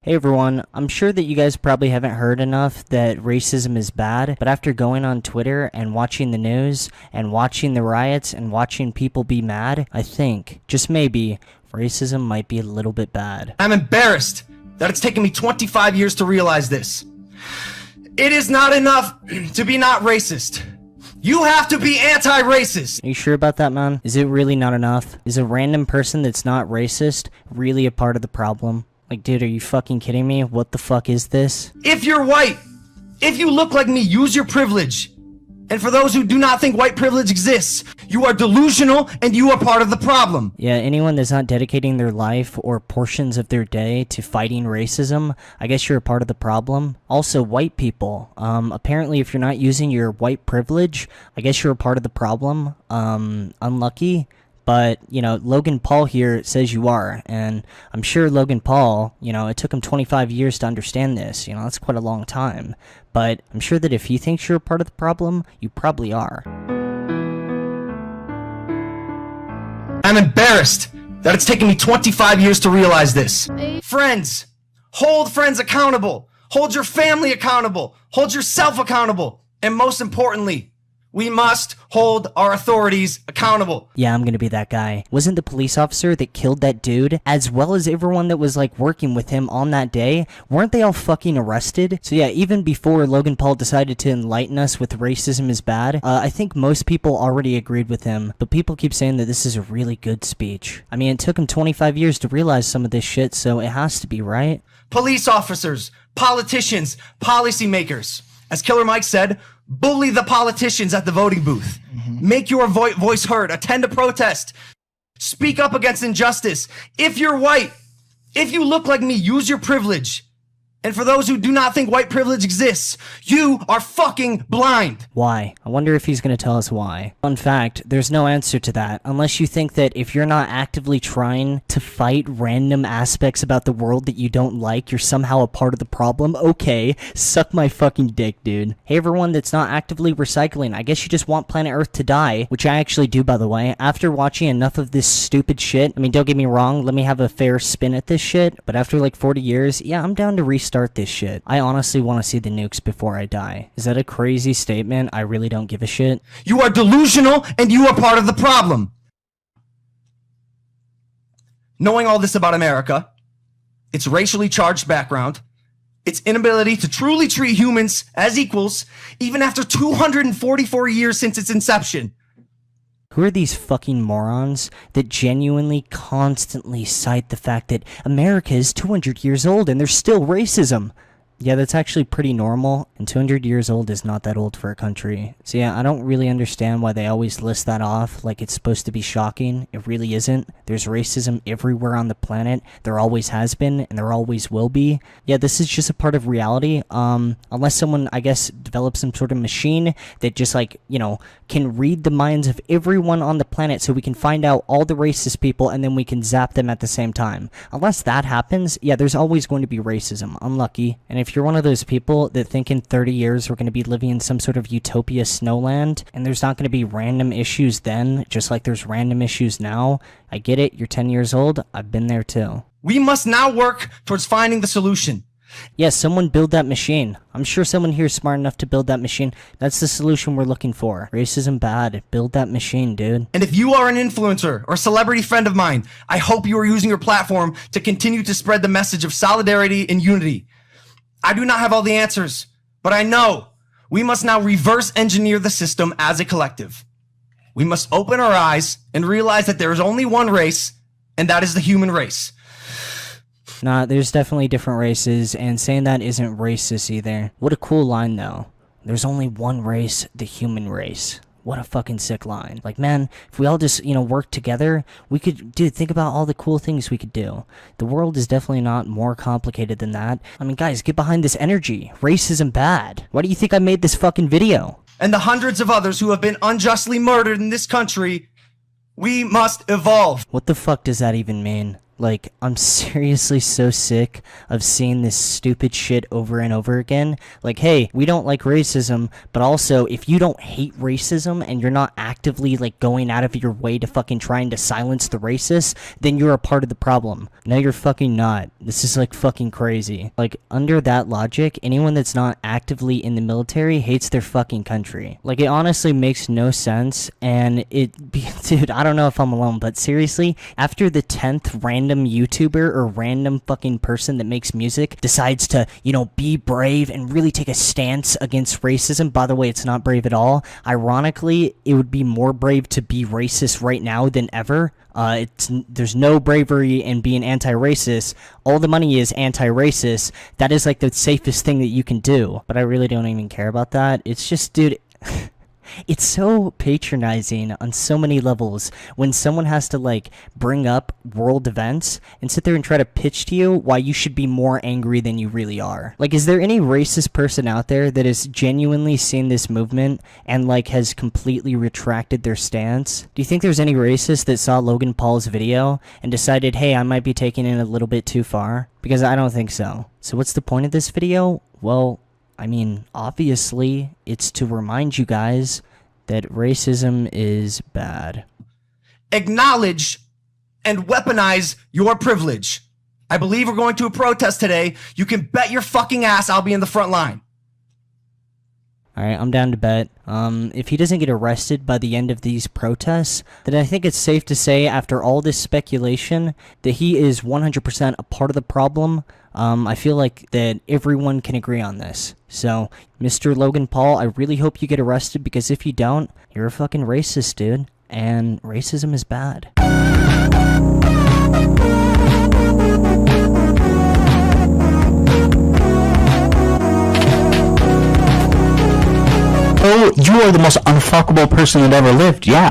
Hey everyone, I'm sure that you guys probably haven't heard enough that racism is bad, but after going on Twitter and watching the news and watching the riots and watching people be mad, I think, just maybe, racism might be a little bit bad. I'm embarrassed that it's taken me 25 years to realize this. It is not enough to be not racist. You have to be anti-racist. Are you sure about that, man? Is it really not enough? Is a random person that's not racist really a part of the problem? Like, dude, are you fucking kidding me? What the fuck is this? If you're white, if you look like me, use your privilege. And for those who do not think white privilege exists, you are delusional and you are part of the problem. Yeah, anyone that's not dedicating their life or portions of their day to fighting racism, I guess you're a part of the problem. Also, white people, apparently if you're not using your white privilege, I guess you're a part of the problem. Unlucky. But, you know, Logan Paul here says you are, and I'm sure Logan Paul, you know, it took him 25 years to understand this, you know, that's quite a long time. But I'm sure that if he thinks you're a part of the problem, you probably are. I'm embarrassed that it's taken me 25 years to realize this. Friends, hold friends accountable. Hold your family accountable. Hold yourself accountable. And most importantly, we must hold our authorities accountable. Yeah, I'm gonna be that guy. Wasn't the police officer that killed that dude, as well as everyone that was like working with him on that day, weren't they all fucking arrested? So yeah, even before Logan Paul decided to enlighten us with racism is bad, I think most people already agreed with him, but people keep saying that this is a really good speech. I mean, it took him 25 years to realize some of this shit, so it has to be, right? Police officers, politicians, policymakers. As Killer Mike said, bully the politicians at the voting booth. Make your voice heard. Attend a protest. Speak up against injustice. If you're white, if you look like me, use your privilege. And for those who do not think white privilege exists, you are fucking blind. Why? I wonder if he's going to tell us why. Fun fact, there's no answer to that, unless you think that if you're not actively trying to fight random aspects about the world that you don't like, you're somehow a part of the problem. Okay, suck my fucking dick, dude. Hey everyone that's not actively recycling, I guess you just want planet Earth to die, which I actually do, by the way. After watching enough of this stupid shit, I mean, don't get me wrong, let me have a fair spin at this shit, but after like 40 years, yeah, I'm down to restart this shit. I honestly want to see the nukes before I die. Is that a crazy statement? I really don't give a shit. You are delusional and you are part of the problem. Knowing all this about America, its racially charged background, its inability to truly treat humans as equals, even after 244 years since its inception. Who are these fucking morons that genuinely constantly cite the fact that America is 200 years old and there's still racism? Yeah, that's actually pretty normal, and 200 years old is not that old for a country. So yeah, I don't really understand why they always list that off like it's supposed to be shocking. It really isn't. There's racism everywhere on the planet. There always has been, and there always will be. Yeah, this is just a part of reality. Unless someone, I guess, develops some sort of machine that just like, you know, can read the minds of everyone on the planet so we can find out all the racist people and then we can zap them at the same time. Unless that happens, yeah, there's always going to be racism. Unlucky. And if you're one of those people that think in 30 years we're going to be living in some sort of utopia snowland and there's not going to be random issues then, just like there's random issues now, I get it, you're 10 years old, I've been there too. We must now work towards finding the solution. Yes, someone build that machine. I'm sure someone here is smart enough to build that machine. That's the solution we're looking for. Racism bad. Build that machine, dude. And if you are an influencer or celebrity friend of mine, I hope you are using your platform to continue to spread the message of solidarity and unity. I do not have all the answers, but I know we must now reverse engineer the system as a collective. We must open our eyes and realize that there is only one race, and that is the human race. Nah, there's definitely different races, and saying that isn't racist either. What a cool line, though. There's only one race, the human race. What a fucking sick line. Like, man, if we all just, you know, work together, we could, dude, think about all the cool things we could do. The world is definitely not more complicated than that. I mean, guys, get behind this energy. Racism bad. Why do you think I made this fucking video? And the hundreds of others who have been unjustly murdered in this country, we must evolve. What the fuck does that even mean? Like, I'm seriously so sick of seeing this stupid shit over and over again. Like, hey, we don't like racism, but also, if you don't hate racism and you're not actively, like, going out of your way to fucking trying to silence the racists, then you're a part of the problem. No, you're fucking not. This is, like, fucking crazy. Like, under that logic, anyone that's not actively in the military hates their fucking country. Like, it honestly makes no sense, and dude, I don't know if I'm alone, but seriously, after the 10th random YouTuber or random fucking person that makes music decides to, you know, be brave and really take a stance against racism. By the way, it's not brave at all. Ironically, it would be more brave to be racist right now than ever. There's no bravery in being anti-racist. All the money is anti-racist. That is like the safest thing that you can do. But I really don't even care about that. It's just, dude... It's so patronizing on so many levels when someone has to, like, bring up world events and sit there and try to pitch to you why you should be more angry than you really are. Like, is there any racist person out there that has genuinely seen this movement and, like, has completely retracted their stance? Do you think there's any racist that saw Logan Paul's video and decided, hey, I might be taking it a little bit too far? Because I don't think so. So what's the point of this video? Well, I mean, obviously, it's to remind you guys that racism is bad. Acknowledge and weaponize your privilege. I believe we're going to a protest today. You can bet your fucking ass I'll be in the front line. Alright, I'm down to bet. If he doesn't get arrested by the end of these protests, then I think it's safe to say, after all this speculation, that he is 100% a part of the problem. I feel like that everyone can agree on this. So, Mr. Logan Paul, I really hope you get arrested, because if you don't, you're a fucking racist, dude. And racism is bad. Oh, you are the most unfuckable person that ever lived, yeah.